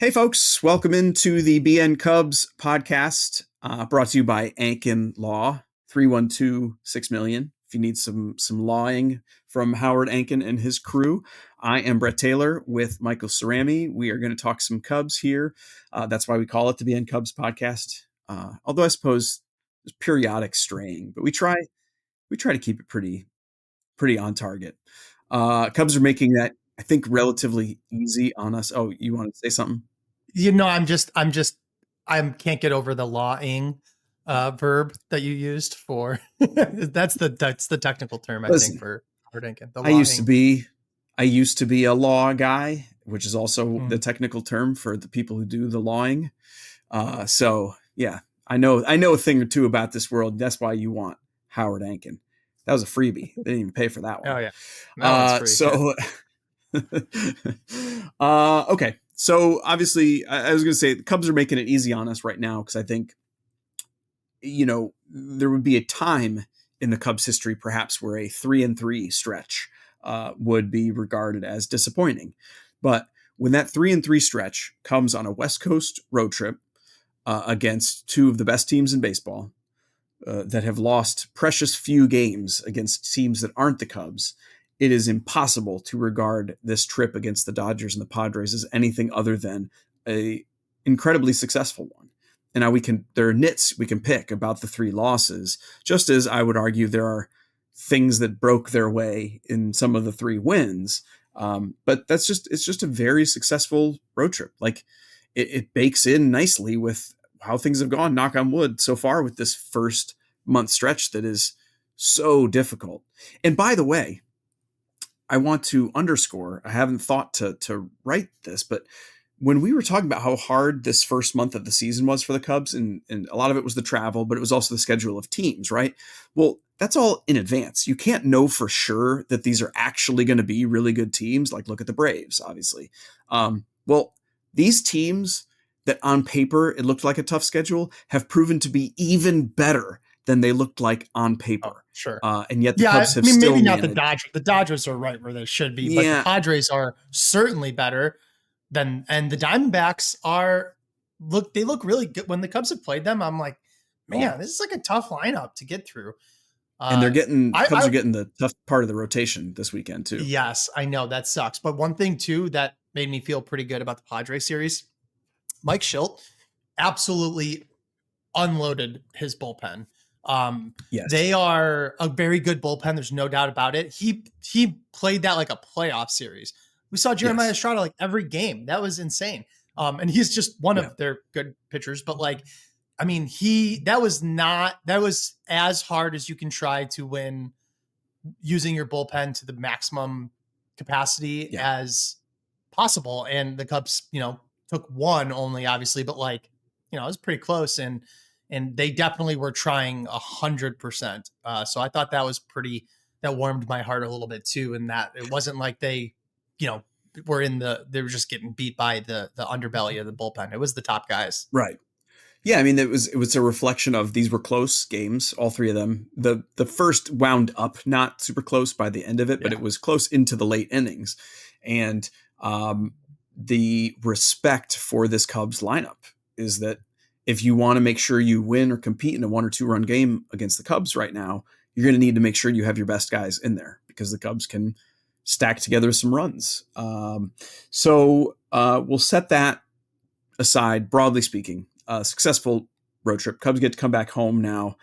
Hey, folks, welcome into the BN Cubs podcast, brought to you by Ankin Law, 312-6million. If you need some lawing from Howard Ankin and his crew, I am Brett Taylor with Michael Cerami. We are going to talk some Cubs here. That's why we call it the BN Cubs podcast. Although I suppose there's periodic straying, but we try to keep it pretty on target. Cubs are making that, I think, relatively easy on us. Oh, you want to say something? I can't get over the lawing verb that you used for. that's the technical term, I think, for Ankin. I used to be a law guy, which is also the technical term for the people who do the lawing. So yeah, I know a thing or two about this world. That's why you want Howard Ankin. That was a freebie. They didn't even pay for that one. Oh yeah, that one's free. Okay. So obviously, I was going to say the Cubs are making it easy on us right now because I think, there would be a time in the Cubs' history perhaps where a 3-3 stretch would be regarded as disappointing. But when that 3-3 stretch comes on a West Coast road trip against two of the best teams in baseball that have lost precious few games against teams that aren't the Cubs, it is impossible to regard this trip against the Dodgers and the Padres as anything other than a incredibly successful one. And now there are nits we can pick about the three losses, just as I would argue there are things that broke their way in some of the three wins. But it's just a very successful road trip. Like it bakes in nicely with how things have gone, knock on wood, so far with this first month stretch that is so difficult. And by the way, I want to underscore, I haven't thought to write this, but when we were talking about how hard this first month of the season was for the Cubs, and a lot of it was the travel, but it was also the schedule of teams, right? Well, that's all in advance. You can't know for sure that these are actually going to be really good teams. Like look at the Braves, obviously. Well, these teams that on paper it looked like a tough schedule have proven to be even better than they looked like on paper. Oh, sure. And yet the Cubs have still maybe managed. not the Dodgers. The Dodgers are right where they should be, but the Padres are certainly better than, and the Diamondbacks they look really good. When the Cubs have played them, I'm like, man, this is like a tough lineup to get through. And Cubs are getting the tough part of the rotation this weekend too. Yes, I know that sucks. But one thing too that made me feel pretty good about the Padres series, Mike Schilt absolutely unloaded his bullpen. Yes. They are a very good bullpen. There's no doubt about it. He played that like a playoff series. We saw Jeremiah Estrada like every game. That was insane. And he's just one of their good pitchers, but like, I mean, that was as hard as you can try to win using your bullpen to the maximum capacity as possible. And the Cubs, took one only obviously, but like, it was pretty close. And they definitely were trying 100%. So I thought that was that warmed my heart a little bit too. And that it wasn't like they, they were just getting beat by the underbelly of the bullpen. It was the top guys. Right. Yeah. I mean, it was a reflection of these were close games, all three of them. The first wound up not super close by the end of it, but it was close into the late innings. And the respect for this Cubs lineup is that if you want to make sure you win or compete in a 1 or 2 run game against the Cubs right now, you're going to need to make sure you have your best guys in there because the Cubs can stack together some runs. So we'll set that aside. Broadly speaking, successful road trip. Cubs get to come back home now.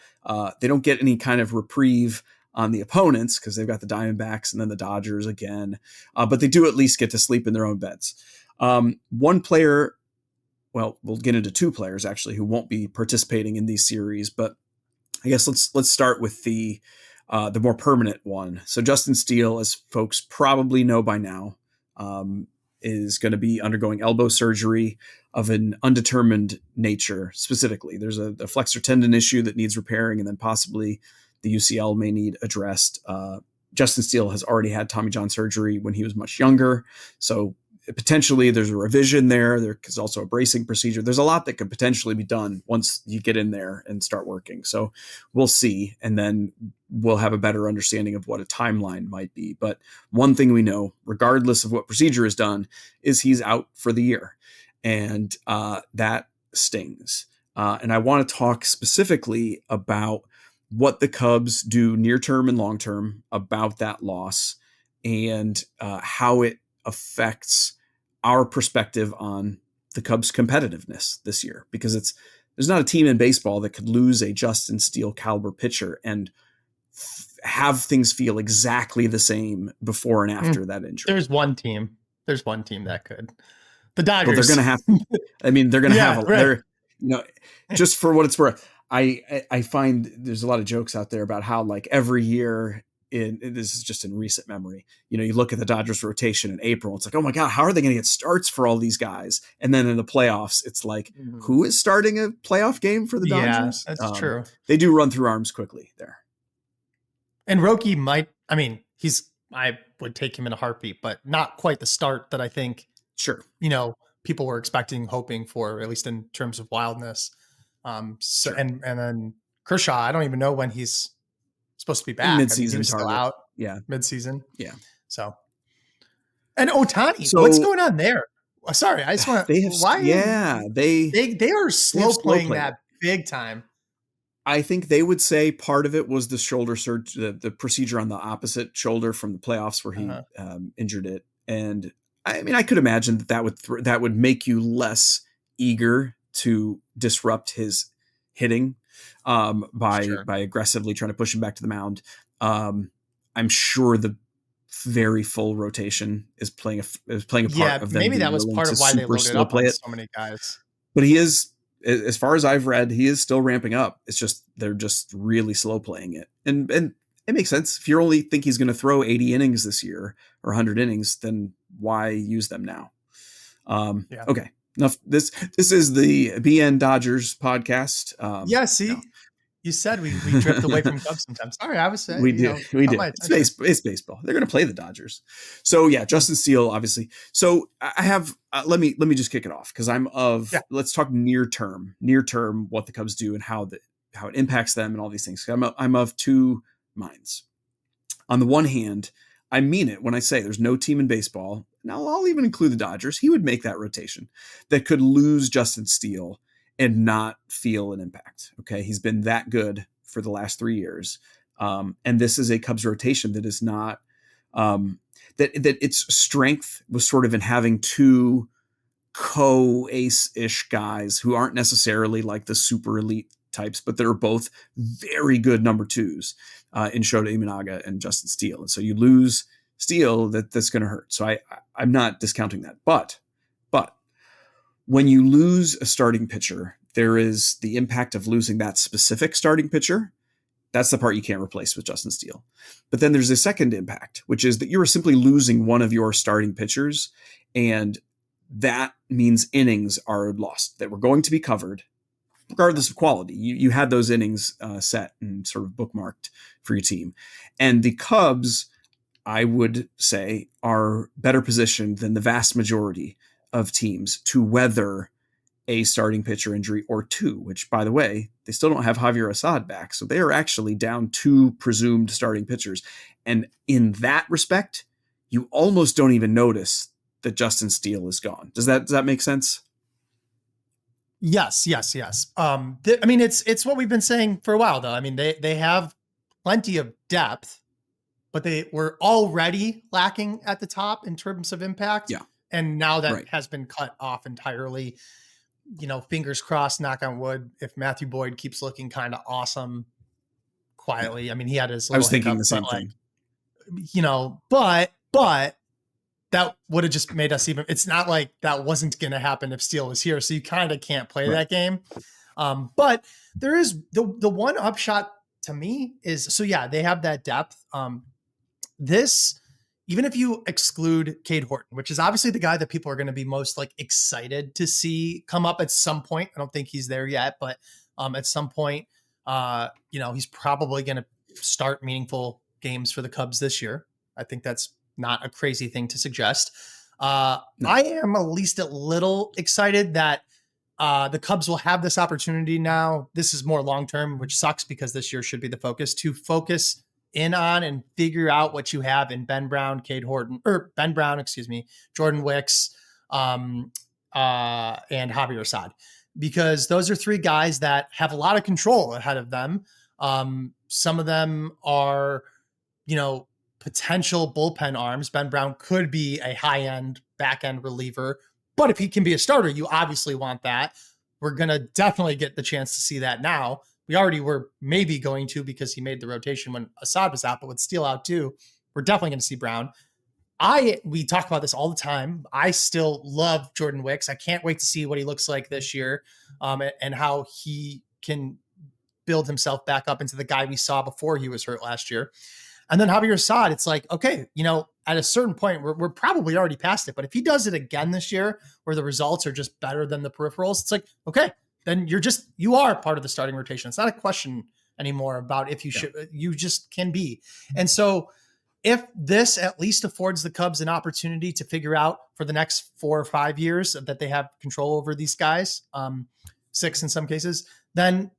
They don't get any kind of reprieve on the opponents because they've got the Diamondbacks and then the Dodgers again. But they do at least get to sleep in their own beds. One player, well, we'll get into 2 players actually who won't be participating in these series, but I guess let's start with the more permanent one. So Justin Steele, as folks probably know by now, is going to be undergoing elbow surgery of an undetermined nature. Specifically, there's a flexor tendon issue that needs repairing, and then possibly the UCL may need addressed. Justin Steele has already had Tommy John surgery when he was much younger, so potentially there's a revision there. There's also a bracing procedure. There's a lot that could potentially be done once you get in there and start working. So we'll see. And then we'll have a better understanding of what a timeline might be. But one thing we know, regardless of what procedure is done, is he's out for the year. And that stings. And I want to talk specifically about what the Cubs do near term and long term about that loss, and how it affects our perspective on the Cubs' competitiveness this year. Because there's not a team in baseball that could lose a Justin Steele caliber pitcher and have things feel exactly the same before and after that injury. There's one team that could. The Dodgers. Well, they're going to have. I mean, they're going to have. They're, just for what it's worth, I find there's a lot of jokes out there about how, like, every year, this is just in recent memory, you look at the Dodgers rotation in April, it's like, oh my God, how are they going to get starts for all these guys? And then in the playoffs, it's like, who is starting a playoff game for the Dodgers? Yeah, that's true. They do run through arms quickly there. And Roki I would take him in a heartbeat, but not quite the start that I think, sure, people were expecting, hoping for, at least in terms of wildness. Sure. And then Kershaw, I don't even know when he's supposed to be back. Mid-season he target. Still out. Yeah. Mid-season. Yeah. So, and Ohtani, what's going on there? Sorry, I just want to. They are slow playing that big time. I think they would say part of it was the shoulder surgery, the procedure on the opposite shoulder from the playoffs where he injured it. And I mean, I could imagine that would make you less eager to disrupt his hitting by aggressively trying to push him back to the mound. I'm sure the very full rotation is playing a part of them. Maybe that was part of why they loaded up on so many guys. But he is, as far as I've read, he is still ramping up. It's just they're just really slow playing it, and it makes sense. If you only think he's going to throw 80 innings this year or 100 innings, then why use them now? Okay. Enough. This is the BN Dodgers podcast. You said we drift away from Cubs sometimes. Sorry, I was saying we do. It's baseball. They're going to play the Dodgers. So yeah, Justin Steele, obviously. So I have. Let me just kick it off because let's talk near term, what the Cubs do and how it impacts them and all these things. I'm of two minds. On the one hand, I mean it when I say there's no team in baseball. Now I'll even include the Dodgers. He would make that rotation that could lose Justin Steele and not feel an impact. Okay. He's been that good for the last 3 years. And this is a Cubs rotation that is not, that its strength was sort of in having two co-ace-ish guys who aren't necessarily like the super elite types, but they're both very good number twos in Shota Imanaga and Justin Steele. And so you lose Steele, that's going to hurt. So I'm not discounting that, but when you lose a starting pitcher, there is the impact of losing that specific starting pitcher. That's the part you can't replace with Justin Steele. But then there's a second impact, which is that you are simply losing one of your starting pitchers. And that means innings are lost that were going to be covered regardless of quality. You had those innings set and sort of bookmarked for your team. And the Cubs, I would say, are better positioned than the vast majority of teams to weather a starting pitcher injury or two, which, by the way, they still don't have Javier Assad back. So they are actually down two presumed starting pitchers. And in that respect, you almost don't even notice that Justin Steele is gone. Does that make sense? Yes. It's what we've been saying for a while, though. I mean, they have plenty of depth, but they were already lacking at the top in terms of impact. Yeah. And now that has been cut off entirely. Fingers crossed, knock on wood, if Matthew Boyd keeps looking kind of awesome quietly. I mean, he had his little I was thinking the same thing. But that would have just made us even. It's not like that wasn't going to happen if Steele was here. So you kind of can't play that game. But there is the one upshot to me is, so yeah, they have that depth. Even if you exclude Cade Horton, which is obviously the guy that people are going to be most excited to see come up at some point. I don't think he's there yet, but at some point, he's probably going to start meaningful games for the Cubs this year. I think that's not a crazy thing to suggest. No. I am at least a little excited that the Cubs will have this opportunity now. This is more long-term, which sucks because this year should be the focus, to focus in on and figure out what you have in Ben Brown, Jordan Wicks, and Javier Assad, because those are three guys that have a lot of control ahead of them. Some of them are, potential bullpen arms. Ben Brown could be a high-end back-end reliever, but if he can be a starter, you obviously want that. We're going to definitely get the chance to see that now. We already were maybe going to, because he made the rotation when Assad was out, but with Steele out too, we're definitely going to see Brown. We talk about this all the time. I still love Jordan Wicks. I can't wait to see what he looks like this year, and how he can build himself back up into the guy we saw before he was hurt last year. And then Javier Assad, it's like, okay, at a certain point, we're probably already past it. But if he does it again this year, where the results are just better than the peripherals, it's like, okay, then you are part of the starting rotation. It's not a question anymore about if you should, you just can be. And so if this at least affords the Cubs an opportunity to figure out for the next 4 or 5 years that they have control over these guys, 6 in some cases, then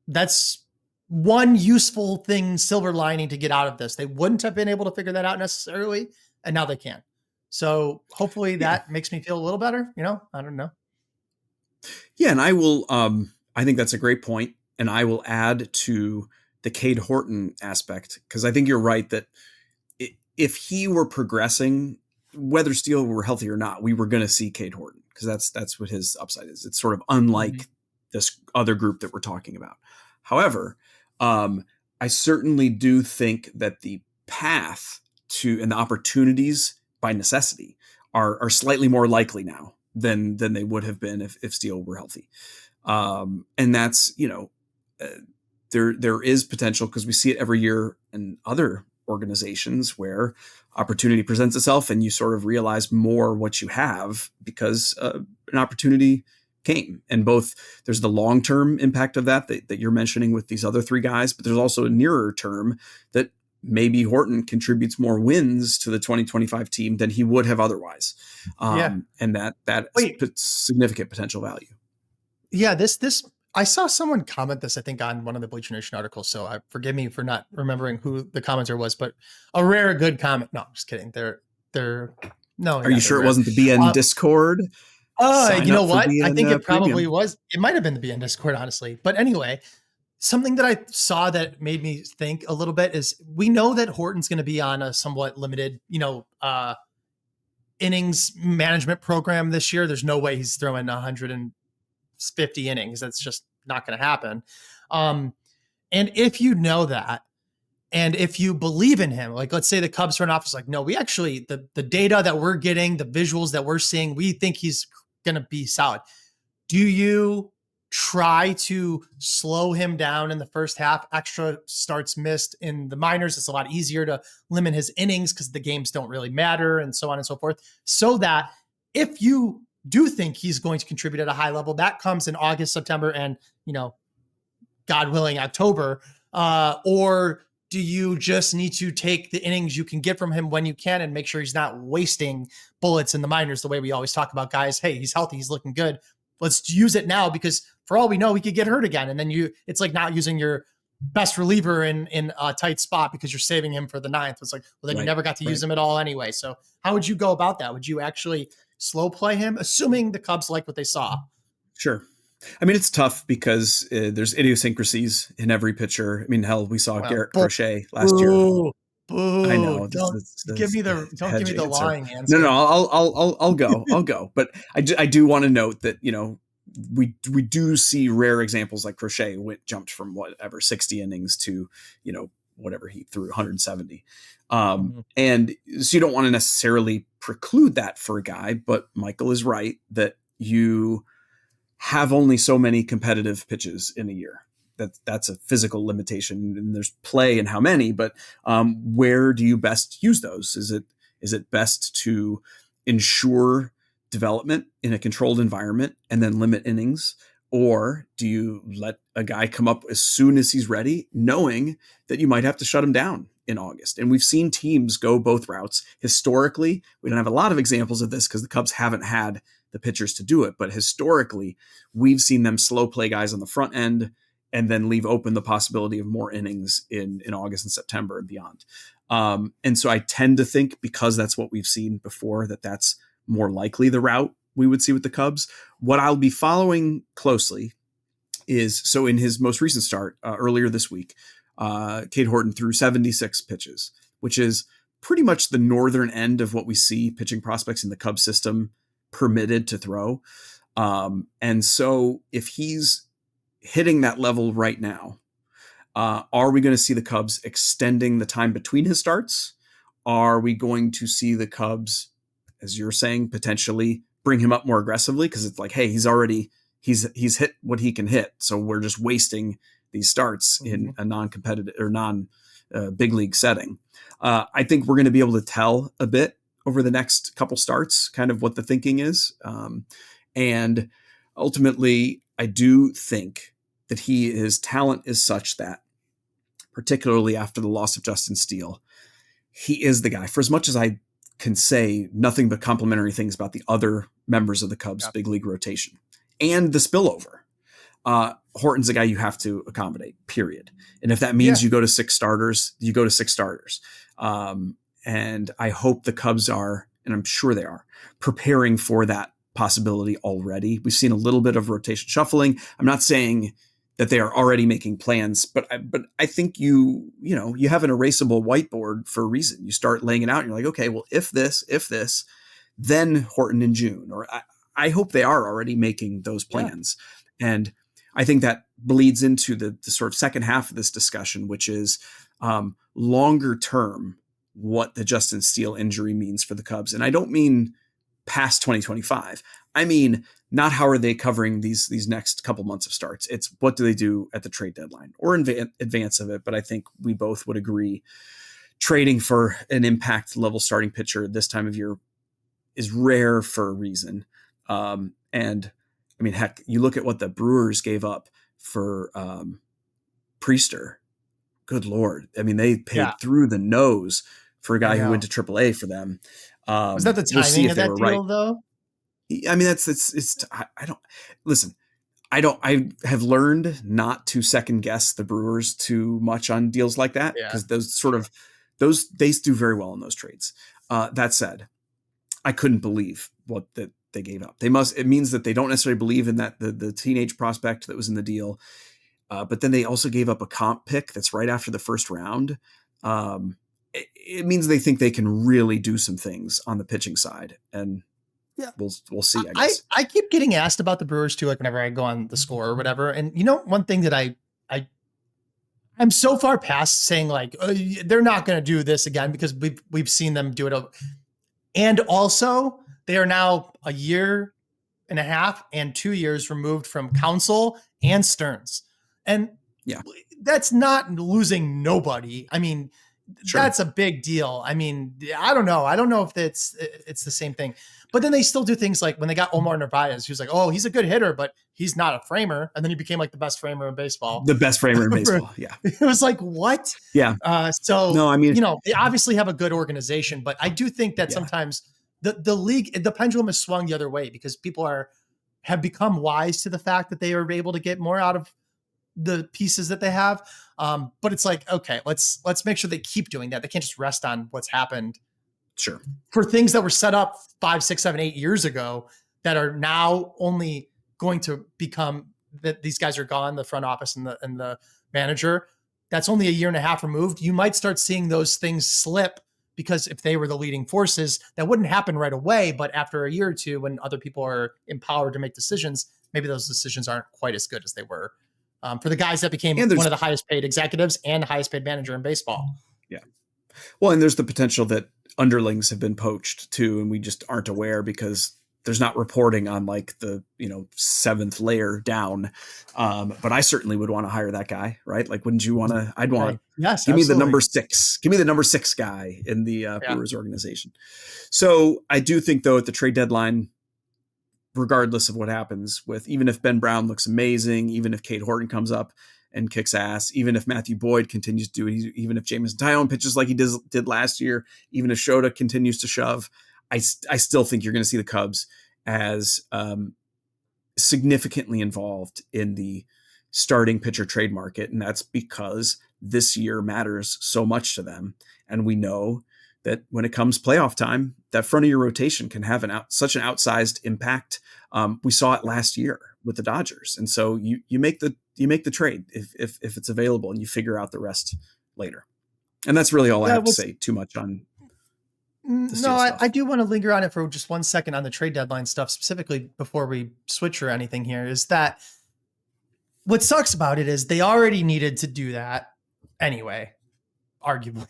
that's one useful thing, silver lining to get out of this. They wouldn't have been able to figure that out necessarily, and now they can. So hopefully that makes me feel a little better. I don't know. Yeah. And I will, I think that's a great point. And I will add to the Cade Horton aspect, because I think you're right that if he were progressing, whether Steele were healthy or not, we were going to see Cade Horton, because that's what his upside is. It's sort of unlike this other group that we're talking about. However, I certainly do think that the path to and the opportunities by necessity are slightly more likely now than they would have been if Steele were healthy. And that's, there is potential, because we see it every year in other organizations where opportunity presents itself and you sort of realize more what you have because an opportunity came. And both there's the long-term impact of that you're mentioning with these other three guys, but there's also a nearer term that maybe Horton contributes more wins to the 2025 team than he would have otherwise. And that puts significant potential value. Yeah. This, I saw someone comment this, I think, on one of the Bleacher Nation articles. So forgive me for not remembering who the commenter was, but a rare good comment. No, I'm just kidding. No. Are you sure it wasn't the BN Discord? You know what? I think it probably was. It might have been the BN Discord, honestly. But anyway, something that I saw that made me think a little bit is we know that Horton's going to be on a somewhat limited, innings management program this year. There's no way he's throwing 150 innings. That's just not going to happen. And if you know that, and if you believe in him, like let's say the Cubs front office, like, no, we actually, the data that we're getting, the visuals that we're seeing, we think he's going to be solid. Do you try to slow him down in the first half? Extra starts missed in the minors. It's a lot easier to limit his innings because the games don't really matter, and so on and so forth. So that if you do think he's going to contribute at a high level, that comes in August, September, and, God willing, October, or do you just need to take the innings you can get from him when you can and make sure he's not wasting bullets in the minors the way we always talk about guys? Hey, he's healthy, he's looking good. Let's use it now, because for all we know, he could get hurt again. And then it's like not using your best reliever in a tight spot because you're saving him for the ninth. It's like, well, then you never got to use him at all anyway. So how would you go about that? Would you actually slow play him, assuming the Cubs like what they saw? Sure. I mean, it's tough because there's idiosyncrasies in every pitcher. I mean, hell, we saw Garrett Crochet last year. I know. Don't give me the lying answer. No, I'll go. But I do want to note that, we do see rare examples like Crochet jumped from 60 innings to, whatever he threw 170. And so you don't want to necessarily preclude that for a guy, but Michael is right that you have only so many competitive pitches in a year. That's a physical limitation, and there's play in how many, but where do you best use those? Is it best to ensure development in a controlled environment and then limit innings? Or do you let a guy come up as soon as he's ready, knowing that you might have to shut him down in August? And we've seen teams go both routes. Historically, we don't have a lot of examples of this because the Cubs haven't had the pitchers to do it. But historically, we've seen them slow play guys on the front end and then leave open the possibility of more innings in August and September and beyond. And so I tend to think, because that's what we've seen before, that's more likely the route we would see with the Cubs. What I'll be following closely is, so in his most recent start earlier this week, Cade Horton threw 76 pitches, which is pretty much the northern end of what we see pitching prospects in the Cubs system permitted to throw. And so if he's hitting that level right now, are we going to see the Cubs extending the time between his starts? Are we going to see the Cubs, as you're saying, potentially bring him up more aggressively? Because it's like, hey, he's hit what he can hit. So we're just wasting these starts in a non-competitive or big league setting. I think we're going to be able to tell a bit over the next couple starts, kind of what the thinking is. And ultimately, I do think that his talent is such that, particularly after the loss of Justin Steele, he is the guy. For as much as I can say nothing but complimentary things about the other members of the Cubs big league rotation and the spillover, Horton's the guy you have to accommodate, period. And if that means you go to 6 starters, you go to 6 starters. And I hope the Cubs are, and I'm sure they are, preparing for that possibility already. We've seen a little bit of rotation shuffling. I'm not saying that they are already making plans, but I think you have an erasable whiteboard for a reason. You start laying it out and you're like, okay, well, if this, then Horton in June, or I hope they are already making those plans. Yeah. And I think that bleeds into the sort of second half of this discussion, which is longer term, what the Justin Steele injury means for the Cubs. And I don't mean past 2025. I mean, not how are they covering these next couple months of starts. It's what do they do at the trade deadline or in advance of it. But I think we both would agree trading for an impact level starting pitcher this time of year is rare for a reason. And I mean, heck, you look at what the Brewers gave up for Priester. Good Lord. I mean, they paid through the nose for a guy who went to AAA for them. Was that the timing of that deal, though? I mean, I have learned not to second guess the Brewers too much on deals like that, because they do very well in those trades. That said, I couldn't believe what they gave up. It means that they don't necessarily believe in that the teenage prospect that was in the deal. But then they also gave up a comp pick that's right after the first round. It means they think they can really do some things on the pitching side, and we'll see. I guess I keep getting asked about the Brewers too, like whenever I go on the Score or whatever. And one thing that I'm so far past saying like they're not going to do this again, because we've seen them do it. And also they are now a year and a half and 2 years removed from Counsell and Stearns. And that's not losing nobody. I mean, that's a big deal. I mean, I don't know. I don't know if it's the same thing. But then they still do things like when they got Omar Narvaez, he was like, oh, he's a good hitter, but he's not a framer. And then he became like the best framer in baseball. The best framer in baseball. Yeah. It was like, what? Yeah. No, I mean, they obviously have a good organization, but I do think that sometimes the league, the pendulum has swung the other way, because people have become wise to the fact that they are able to get more out of the pieces that they have. But it's like, okay, let's make sure they keep doing that. They can't just rest on what's happened. Sure. For things that were set up 5, 6, 7, 8 years ago that are now only going to become that these guys are gone, the front office and the manager, that's only a year and a half removed. You might start seeing those things slip, because if they were the leading forces, that wouldn't happen right away. But after a year or two, when other people are empowered to make decisions, maybe those decisions aren't quite as good as they were for the guys that became one of the highest paid executives and the highest paid manager in baseball. Yeah. Well, and there's the potential that underlings have been poached too, and we just aren't aware because there's not reporting on like the 7th layer down. But I certainly would want to hire that guy, right? Like, wouldn't you want to? I'd want to. Yes, give me the number 6. Give me the number 6 guy in the Brewers organization. So I do think, though, at the trade deadline, regardless of what happens with, even if Ben Brown looks amazing, even if Cade Horton comes up and kicks ass, even if Matthew Boyd continues to do it, even if Jameson Taillon pitches like he did last year, even if Shota continues to shove, I still think you're going to see the Cubs as significantly involved in the starting pitcher trade market. And that's because this year matters so much to them. And we know that when it comes playoff time, that front of your rotation can have such an outsized impact. We saw it last year with the Dodgers. And so you make the trade if it's available, and you figure out the rest later. And that's really all I have to say too much on. No, I do want to linger on it for just 1 second on the trade deadline stuff, specifically before we switch or anything here, is that what sucks about it is they already needed to do that anyway. Arguably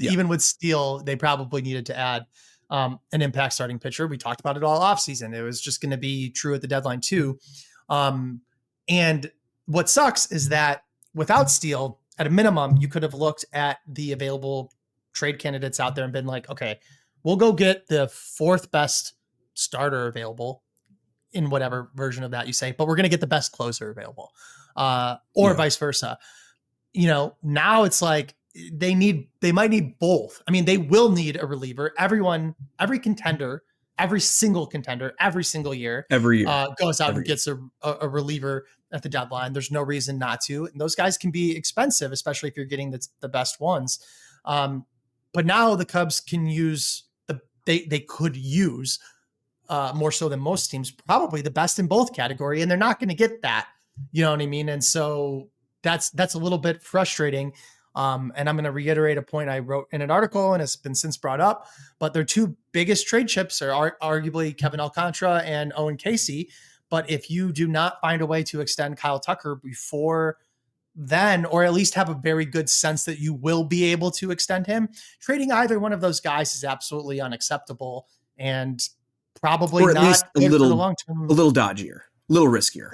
even with Steele, they probably needed to add an impact starting pitcher. We talked about it all offseason. It was just going to be true at the deadline too. And what sucks is that without Steele, at a minimum, you could have looked at the available trade candidates out there and been like, okay, we'll go get the fourth best starter available in whatever version of that you say, but we're going to get the best closer available, or vice versa. Now it's like they might need both. I mean, they will need a reliever. Every contender, every single contender, every single year, goes out and gets a reliever at the deadline. There's no reason not to. And those guys can be expensive, especially if you're getting the best ones. But now the Cubs can use they could use more so than most teams, probably the best in both category, and they're not going to get that. You know what I mean? And so that's a little bit frustrating. And I'm going to reiterate a point I wrote in an article, and it's been since brought up, but their two biggest trade chips are arguably Kevin Alcantara and Owen Casey. But if you do not find a way to extend Kyle Tucker before then, or at least have a very good sense that you will be able to extend him, trading either one of those guys is absolutely unacceptable and probably or at not least a good little, for the long term. A little dodgier. A little riskier.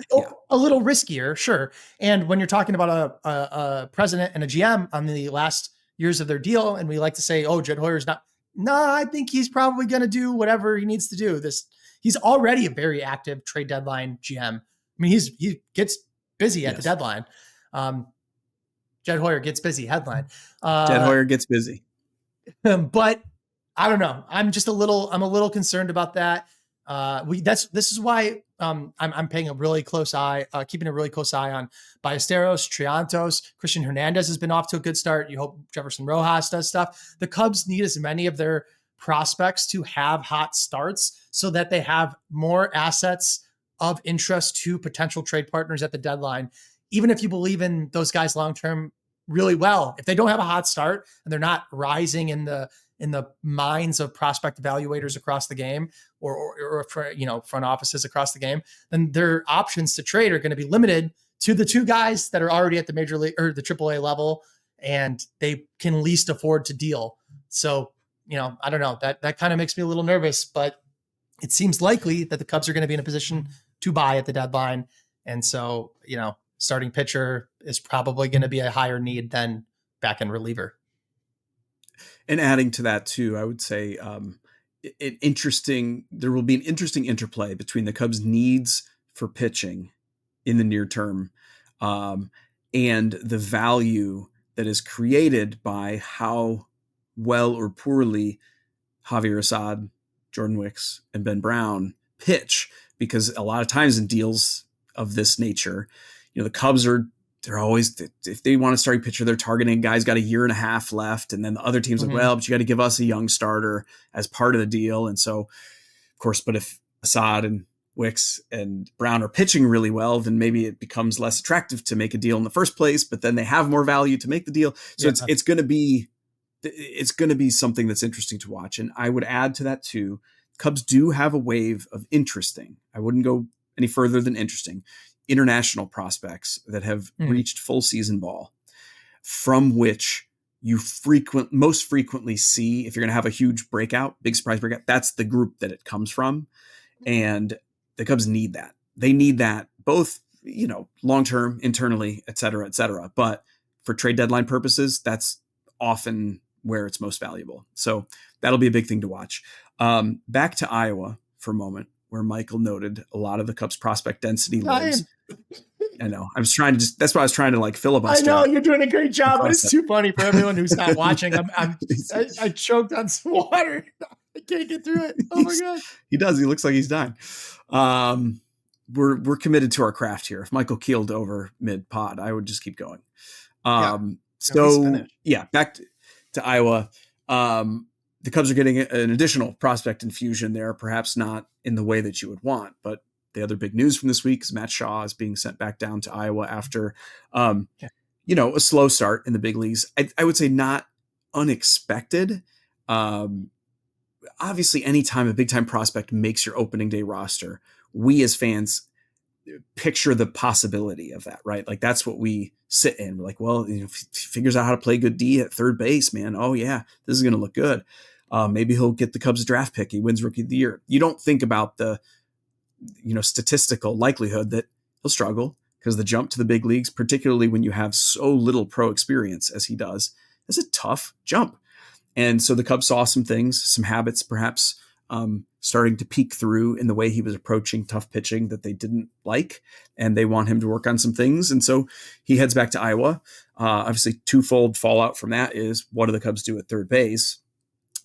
A little riskier, sure. And when you're talking about a president and a GM on the last years of their deal, and we like to say, Jed Hoyer's not. No, I think he's probably going to do whatever he needs to do. He's already a very active trade deadline GM. I mean, he gets busy at the deadline. Jed Hoyer gets busy headline. Jed Hoyer gets busy. But I don't know. I'm a little concerned about that. This is why I'm paying a really close eye, keeping a really close eye on Ballesteros, Triantos. Christian Hernandez has been off to a good start. You hope Jefferson Rojas does stuff. The Cubs need as many of their prospects to have hot starts so that they have more assets of interest to potential trade partners at the deadline. Even if you believe in those guys long-term really well, if they don't have a hot start and they're not rising in the minds of prospect evaluators across the game or front offices across the game, then their options to trade are going to be limited to the two guys that are already at the major league or the AAA level, and they can least afford to deal. So, I don't know, that kind of makes me a little nervous, but it seems likely that the Cubs are going to be in a position to buy at the deadline. And so, starting pitcher is probably going to be a higher need than back end reliever. And adding to that too, I would say there will be an interesting interplay between the Cubs' needs for pitching in the near term and the value that is created by how well or poorly Javier Assad, Jordan Wicks, and Ben Brown pitch. Because a lot of times in deals of this nature, the Cubs they're always, if they want to start a pitcher, they're targeting a guy's got a year and a half left. And then the other team's like, well, but you got to give us a young starter as part of the deal. And so, of course, but if Assad and Wicks and Brown are pitching really well, then maybe it becomes less attractive to make a deal in the first place, but then they have more value to make the deal. So it's going to be something that's interesting to watch. And I would add to that too, Cubs do have a wave of interesting, I wouldn't go any further than interesting, international prospects that have reached full season ball, from which you most frequently see, if you're going to have a huge breakout, big surprise breakout, that's the group that it comes from. And the Cubs need that. They need that both, long-term, internally, et cetera, et cetera. But for trade deadline purposes, that's often where it's most valuable. So that'll be a big thing to watch. Back to Iowa for a moment, where Michael noted a lot of the Cubs prospect density lives. I know. that's why I was trying to filibuster. I know you're doing a great job, but it's too funny for everyone who's not watching. I choked on some water. I can't get through it. Oh my God. He does. He looks like he's dying. We're committed to our craft here. If Michael keeled over mid pod, I would just keep going. Back to Iowa. The Cubs are getting an additional prospect infusion there, perhaps not in the way that you would want. But the other big news from this week is Matt Shaw is being sent back down to Iowa after, a slow start in the big leagues. I would say not unexpected. Obviously, anytime a big time prospect makes your opening day roster, we as fans picture the possibility of that, right? Like that's what we sit in. We're like, well, if he figures out how to play good D at third base, man. Oh yeah, this is going to look good. Maybe he'll get the Cubs draft pick. He wins Rookie of the Year. You don't think about the, statistical likelihood that he'll struggle because the jump to the big leagues, particularly when you have so little pro experience as he does, is a tough jump. And so the Cubs saw some things, some habits, perhaps starting to peek through in the way he was approaching tough pitching that they didn't like, and they want him to work on some things. And so he heads back to Iowa. Obviously, twofold fallout from that is what do the Cubs do at third base?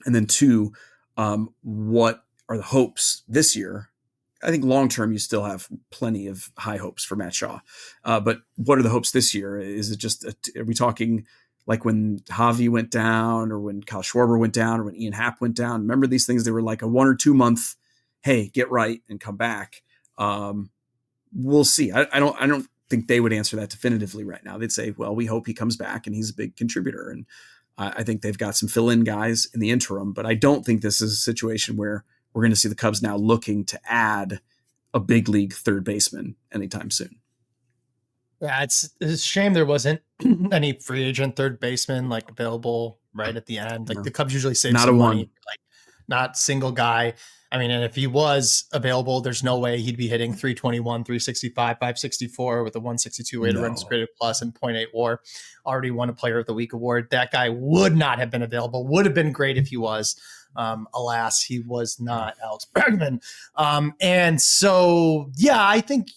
And then two, what are the hopes this year? I think long-term, you still have plenty of high hopes for Matt Shaw. But what are the hopes this year? Is it just, are we talking like when Javi went down or when Kyle Schwarber went down or when Ian Happ went down? Remember these things? They were like a 1 or 2 month, hey, get right and come back. We'll see. I don't think they would answer that definitively right now. They'd say, well, we hope he comes back and he's a big contributor. And I think they've got some fill-in guys in the interim, but I don't think this is a situation where we're going to see the Cubs now looking to add a big league third baseman anytime soon. Yeah, it's a shame there wasn't any free agent third baseman like available right at the end. Like the Cubs usually save not some a money, one. like not single guy. I mean, and if he was available, there's no way he'd be hitting 321, 365, 564 with a 162 weighted runs created plus and .8 WAR. Already won a Player of the Week award. That guy would not have been available. Would have been great if he was. Alas, he was not Alex Bregman. And so, yeah, I think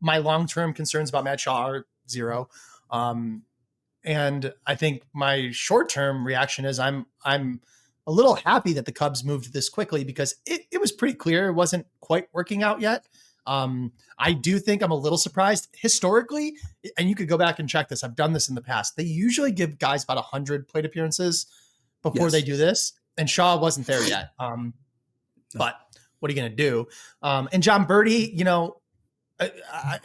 my long-term concerns about Matt Shaw are zero. And I think my short-term reaction is I'm a little happy that the Cubs moved this quickly because it was pretty clear it wasn't quite working out yet. I do think I'm a little surprised historically, and you could go back and check this. I've done this in the past. They usually give guys about 100 plate appearances before they do this. And Shaw wasn't there yet. But what are you going to do? And John Birdie,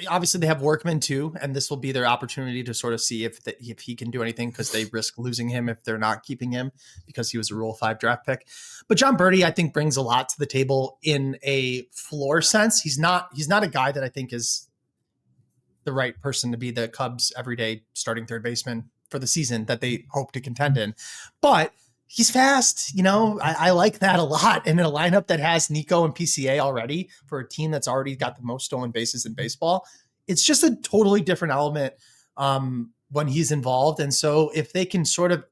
obviously they have Workman too, and this will be their opportunity to sort of see if he can do anything because they risk losing him if they're not keeping him because he was a Rule 5 draft pick. But John Birdie, I think, brings a lot to the table in a floor sense. He's not a guy that I think is the right person to be the Cubs' everyday starting third baseman for the season that they hope to contend in. But he's fast. I like that a lot. And in a lineup that has Nico and PCA already for a team that's already got the most stolen bases in baseball, it's just a totally different element when he's involved. And so if they can sort of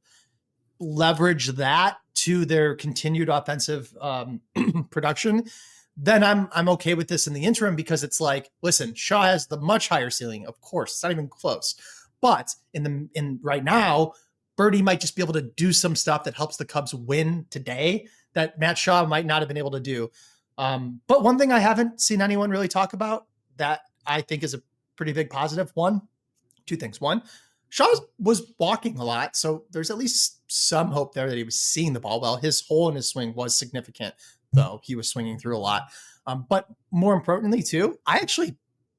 leverage that to their continued offensive production, then I'm okay with this in the interim because it's like, listen, Shaw has the much higher ceiling. Of course, it's not even close. But in right now, Birdie might just be able to do some stuff that helps the Cubs win today that Matt Shaw might not have been able to do. But one thing I haven't seen anyone really talk about that I think is a pretty big positive. Two things. One, Shaw was walking a lot, so there's at least some hope there that he was seeing the ball well. His hole in his swing was significant, though. He was swinging through a lot. But more importantly, too, I actually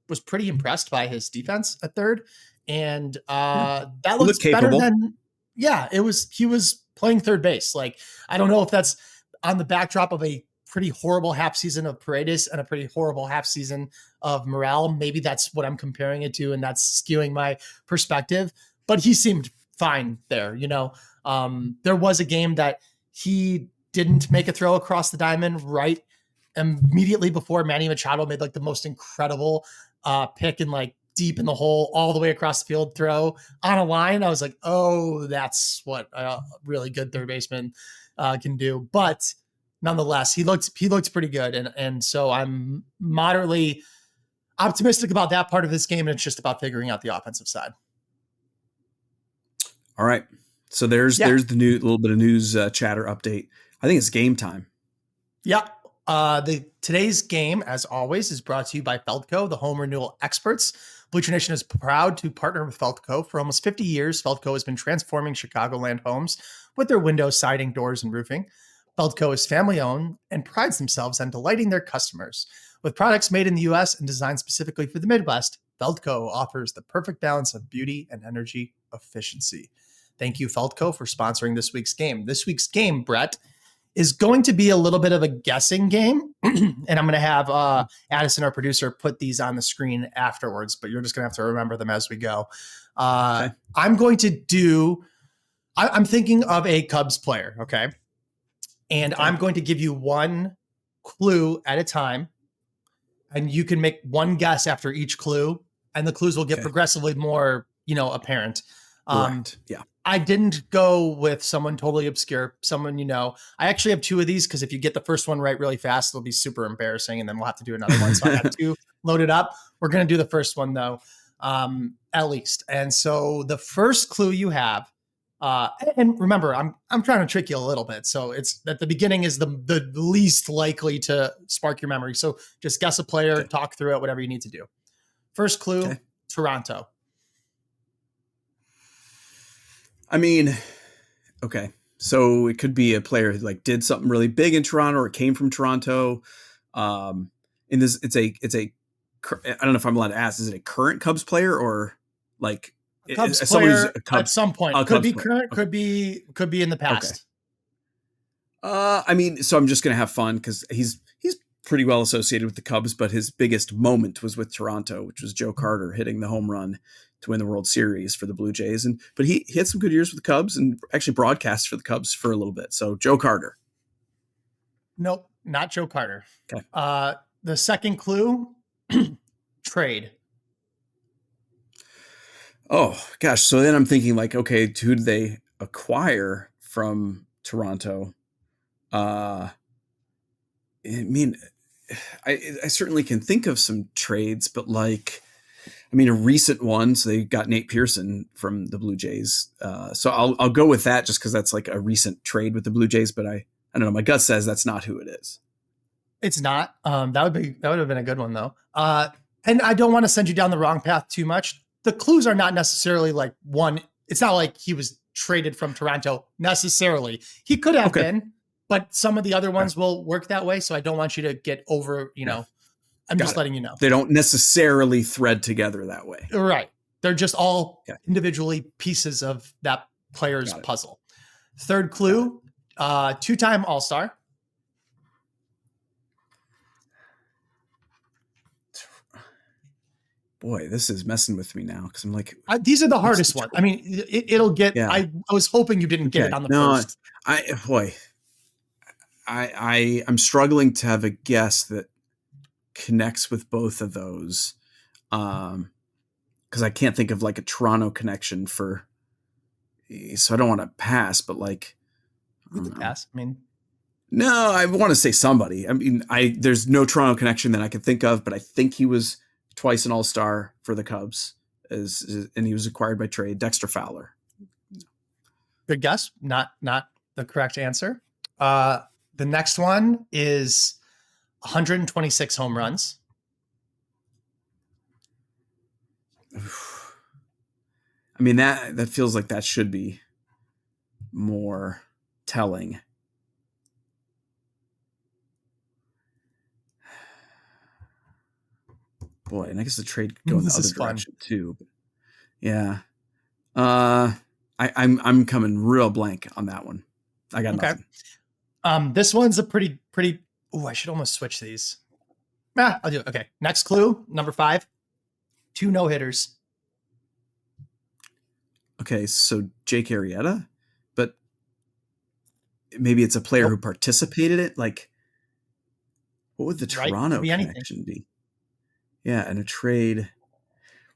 was pretty impressed by his defense at third. And that looks better than... Yeah, he was playing third base. Like, I don't know if that's on the backdrop of a pretty horrible half season of Paredes and a pretty horrible half season of Morel. Maybe that's what I'm comparing it to, and that's skewing my perspective. But he seemed fine there. There was a game that he didn't make a throw across the diamond right immediately before Manny Machado made like the most incredible pick and like deep in the hole, all the way across the field throw on a line. I was like, oh, that's what a really good third baseman can do. But nonetheless, he looked pretty good. And so I'm moderately optimistic about that part of this game. And it's just about figuring out the offensive side. All right. So there's the new little bit of news chatter update. I think it's game time. Yeah. Today's game, as always, is brought to you by Feldco, the home renewal experts. Bleacher Nation is proud to partner with Feldco. For almost 50 years, Feldco has been transforming Chicagoland homes with their windows, siding, doors, and roofing. Feldco is family-owned and prides themselves on delighting their customers. With products made in the U.S. and designed specifically for the Midwest, Feldco offers the perfect balance of beauty and energy efficiency. Thank you, Feldco, for sponsoring this week's game. This week's game, Brett, is going to be a little bit of a guessing game. And I'm going to have Addison, our producer, put these on the screen afterwards, but you're just going to have to remember them as we go. Okay. I'm going to do, I'm thinking of a Cubs player, okay? And I'm going to give you one clue at a time, and you can make one guess after each clue, and the clues will get progressively more, apparent. Right. Yeah. I didn't go with someone totally obscure, someone, I actually have two of these because if you get the first one right really fast, it'll be super embarrassing and then we'll have to do another one. So I have two loaded up. We're going to do the first one though, at least. And so the first clue you have, and remember, I'm trying to trick you a little bit. So it's at the beginning is the least likely to spark your memory. So just guess a player, talk through it, whatever you need to do. First clue, Toronto. I mean, okay. So it could be a player who like did something really big in Toronto or came from Toronto. In this, it's a, I don't know if I'm allowed to ask, is it a current Cubs player or like a Cubs player at some point? Could be current, could be in the past. Okay. I mean, so I'm just going to have fun because he's pretty well associated with the Cubs, but his biggest moment was with Toronto, which was Joe Carter hitting the home run to win the World Series for the Blue Jays. But he had some good years with the Cubs and actually broadcast for the Cubs for a little bit. So Joe Carter. Nope, not Joe Carter. Okay. The second clue, trade. Oh gosh. So then I'm thinking like, okay, who did they acquire from Toronto? I mean, I certainly can think of some trades, but like, I mean, a recent one. So they got Nate Pearson from the Blue Jays. So I'll go with that just because that's like a recent trade with the Blue Jays. But I don't know. My gut says that's not who it is. It's not. That would have been a good one though. And I don't want to send you down the wrong path too much. The clues are not necessarily like one. It's not like he was traded from Toronto necessarily. He could have been, but some of the other ones will work that way. So I don't want you to get over, I'm just letting you know. They don't necessarily thread together that way. Right. They're just all individually pieces of that player's puzzle. Third clue, two-time All-Star. Boy, this is messing with me now because I'm like, these are the hardest ones. I mean, it'll get. Yeah. I was hoping you didn't get it on the first. I'm struggling to have a guess that connects with both of those, because I can't think of like a Toronto connection for. So I don't want to pass, but like, you can pass. I mean, no, I want to say somebody. I mean, there's no Toronto connection that I can think of, but I think he was twice an All-Star for the Cubs, and he was acquired by trade. Dexter Fowler. Good guess. Not the correct answer. The next one is 126 home runs. I mean, that feels like that should be more telling. Boy, and I guess the trade could go in the other direction too. But yeah. I'm coming real blank on that one. I got nothing. This one's a pretty. Oh, I should almost switch these. I'll do it. Okay. Next clue, number 5. 2 no-hitters. Okay, so Jake Arrieta, but maybe it's a player who participated in it. Like, what would the Toronto connection be? Yeah, and a trade.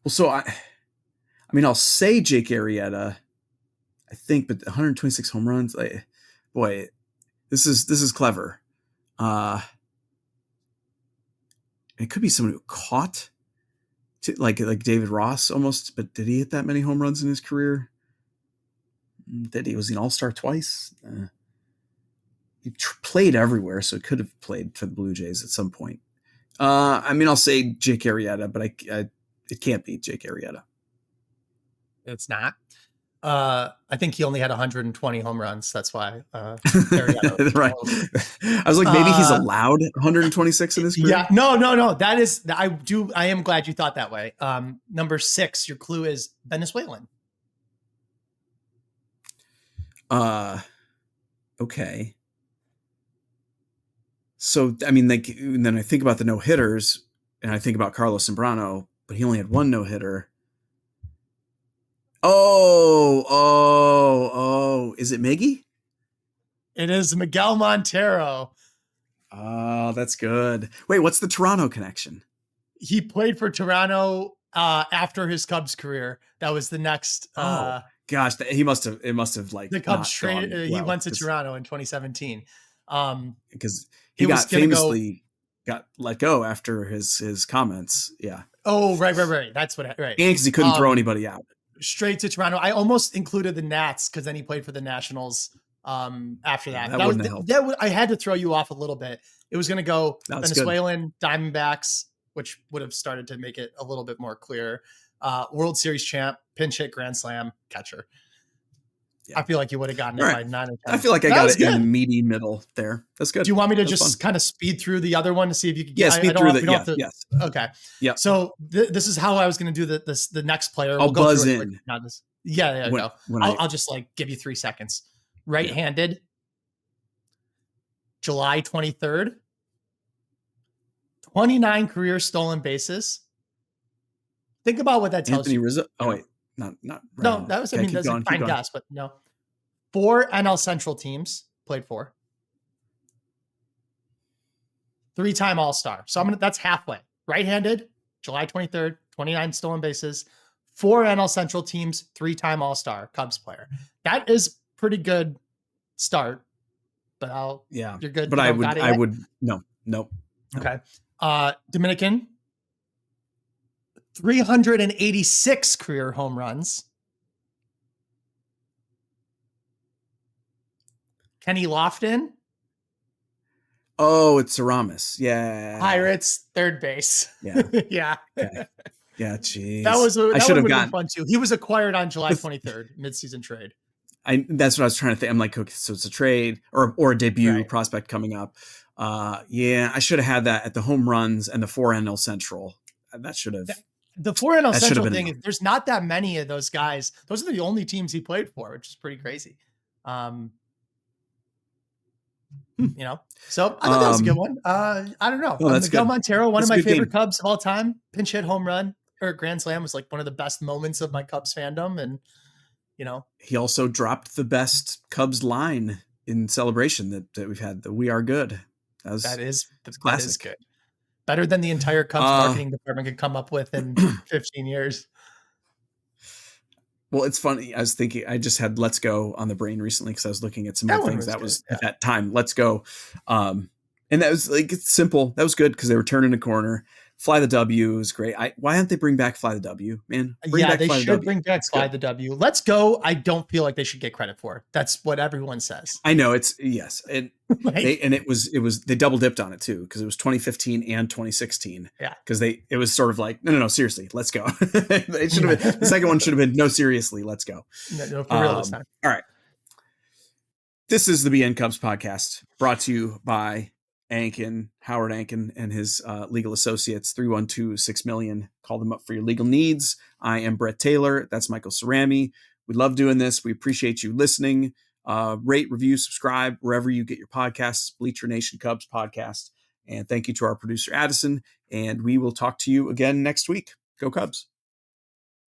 Well, so I mean, I'll say Jake Arrieta, I think, but 126 home runs. Boy, this is clever. It could be someone who caught, like David Ross almost, but did he hit that many home runs in his career? Was he an All-Star twice? played everywhere, so he could have played for the Blue Jays at some point. I mean, I'll say Jake Arrieta, but it can't be Jake Arrieta. It's not. I think he only had 120 home runs. That's why. Arrieta right. I was like, maybe he's allowed 126 in his career. Yeah. No. That is. I am glad you thought that way. Number 6. Your clue is Venezuelan. Okay. So, I mean, like, and then I think about the no-hitters, and I think about Carlos Zambrano, but he only had one no-hitter. Oh, is it Miggy? It is Miguel Montero. Oh, that's good. Wait, what's the Toronto connection? He played for Toronto after his Cubs career. That was the next. Gosh, it must have like the Cubs traded. He went to Toronto in 2017. Because he got famously got let go after his comments. Yeah. Oh, right. That's what. Right. And because he couldn't throw anybody out. Straight to Toronto. I almost included the Nats because then he played for the Nationals after that. That wouldn't have helped. I had to throw you off a little bit. It was going to go Venezuelan, good. Diamondbacks, which would have started to make it a little bit more clear. World Series champ, pinch hit, grand slam, catcher. Yeah. I feel like you would have gotten it by 9 or 10. I feel like I got it in the meaty middle there. That's good. Do you want me to just kind of speed through the other one to see if you could get speed through the yes. Okay. Yeah. So this is how I was going to do the next player. I'll buzz in. No. I'll just like give you 3 seconds. Right-handed. July 23rd. 29 career stolen bases. Think about what that tells you. Anthony Rizzo. Oh wait. Not right no, that was, that's a fine guess, but no. 4 NL Central teams played for. 3-time All-Star. So that's halfway. Right-handed, July 23rd, 29 stolen bases. 4 NL Central teams, 3-time All-Star, Cubs player. That is pretty good start. But you're good. But I would no. Okay. Dominican. 386 career home runs. Kenny Lofton. Oh, it's Aramis. Yeah. Pirates, third base. Yeah. Yeah. Okay. Yeah, geez. I should have gotten fun too. He was acquired on July 23rd, midseason trade. That's what I was trying to think. I'm like, okay, so it's a trade or a debut prospect coming up. Yeah, I should have had that at the home runs and the 4 NL Central. That should have. The 4 NL Central thing is there's not that many of those guys. Those are the only teams he played for, which is pretty crazy. So I thought that was a good one. I don't know. Miguel Montero, one of my favorite Cubs of all time, pinch hit home run or grand slam was like one of the best moments of my Cubs fandom. And, he also dropped the best Cubs line in celebration that we've had. The "We Are Good." That is good. Better than the entire Cubs marketing department could come up with in 15 years. Well, it's funny. I was thinking, I just had "Let's Go" on the brain recently because I was looking at some of the things that was at that time. "Let's Go," and that was like, it's simple. That was good because they were turning a corner. "Fly the W" was great. Why don't they bring back "Fly the W," man? They should bring back "Fly the W." "Let's Go," I don't feel like they should get credit for. That's what everyone says. I know yes, and they double dipped on it too because it was 2015 and 2016. Yeah, because it was sort of like no, seriously, let's go. It should have been the second one should have been no, seriously, let's go. No, for real this time. All right, this is the BN Cubs podcast brought to you by Howard Ankin and his legal associates. 312-6million. Call them up for your legal needs. I am Brett Taylor. That's Michael Cerami. We love doing this. We appreciate you listening. Rate, review, subscribe wherever you get your podcasts. Bleacher Nation Cubs Podcast. And thank you to our producer Addison. And we will talk to you again next week. Go Cubs.